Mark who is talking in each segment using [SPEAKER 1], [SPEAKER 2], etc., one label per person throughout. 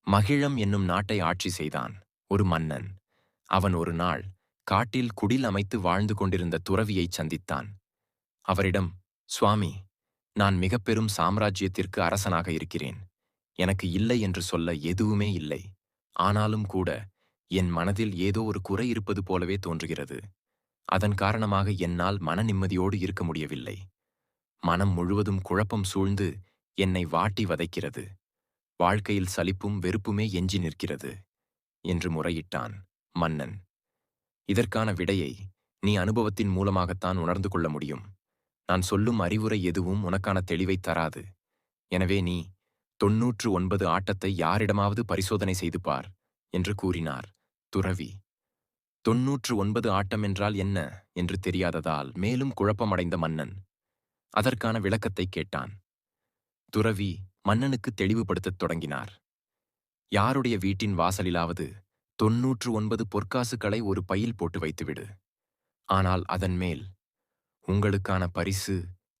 [SPEAKER 1] மகிழம் என்னும் நாட்டை ஆட்சி செய்தான் ஒரு மன்னன். அவன் ஒரு நாள் காட்டில் குடில் அமைத்து வாழ்ந்து கொண்டிருந்த துறவியைச் சந்தித்தான். அவரிடம், சுவாமி, நான் மிகப் பெரும் சாம்ராஜ்யத்திற்கு அரசனாக இருக்கிறேன். எனக்கு இல்லை என்று சொல்ல எதுவுமே இல்லை. ஆனாலும் கூட என் மனதில் ஏதோ ஒரு குறை இருப்பது போலவே தோன்றுகிறது. அதன் காரணமாக என்னால் மன நிம்மதியோடு இருக்க முடியவில்லை. மனம் முழுவதும் குழப்பம் சூழ்ந்து என்னை வாட்டி வதைக்கிறது. வாழ்க்கையில் சலிப்பும் வெறுப்புமே எஞ்சி நிற்கிறது என்று முறையிட்டான் மன்னன். இதற்கான விடையை நீ அனுபவத்தின் மூலமாகத்தான் உணர்ந்து கொள்ள முடியும். நான் சொல்லும் அறிவுரை எதுவும் உனக்கான தெளிவைத் தராது. எனவே நீ 99 ஆட்டத்தை யாரிடமாவது பரிசோதனை செய்து பார் என்று கூறினார் துறவி. 99 ஆட்டம் என்றால் என்ன என்று தெரியாததால் மேலும் குழப்பமடைந்த மன்னன் அதற்கான விளக்கத்தைக் கேட்டான். துறவி மன்னனுக்கு தெளிவுபடுத்தத் தொடங்கினார். யாருடைய வீட்டின் வாசலிலாவது 99 பொற்காசுகளை ஒரு பையில் போட்டு வைத்துவிடு. ஆனால் அதன் மேல், உங்களுக்கான பரிசு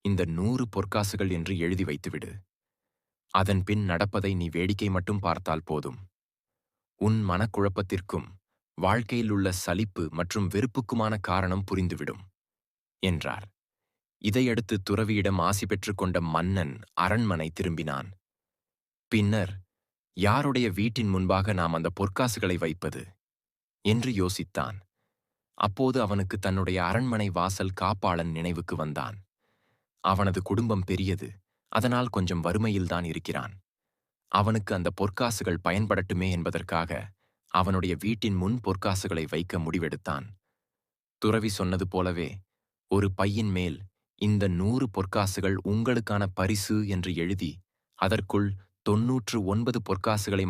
[SPEAKER 1] இந்த 100 பொற்காசுகள் என்று எழுதி வைத்துவிடு. அதன் பின் நடப்பதை நீ வேடிக்கை மட்டும் பார்த்தால் போதும். உன் மனக்குழப்பத்திற்கும் வாழ்க்கையில் உள்ள சலிப்பு மற்றும் வெறுப்புக்குமான காரணம் புரிந்துவிடும் என்றார். இதையடுத்து துறவியிடம் ஆசி பெற்றுக்கொண்ட மன்னன் அரண்மனை திரும்பினான். பின்னர், யாருடைய வீட்டின் முன்பாக நாம் அந்த பொற்காசுகளை வைப்பது என்று யோசித்தான். அப்போது அவனுக்கு தன்னுடைய அரண்மனை வாசல் காப்பாளன் நினைவுக்கு வந்தான். அவனது குடும்பம் பெரியது, அதனால் கொஞ்சம் வறுமையில்தான் இருக்கிறான். அவனுக்கு அந்த பொற்காசுகள் பயன்படட்டுமே என்பதற்காக அவனுடைய வீட்டின் முன் பொற்காசுகளை வைக்க முடிவெடுத்தான். துறவி சொன்னது போலவே ஒரு பையின் மேல் இந்த 100 பொற்காசுகள் உங்களுக்கான பரிசு என்று எழுதி அதற்குள் 99 பொற்காசுகளை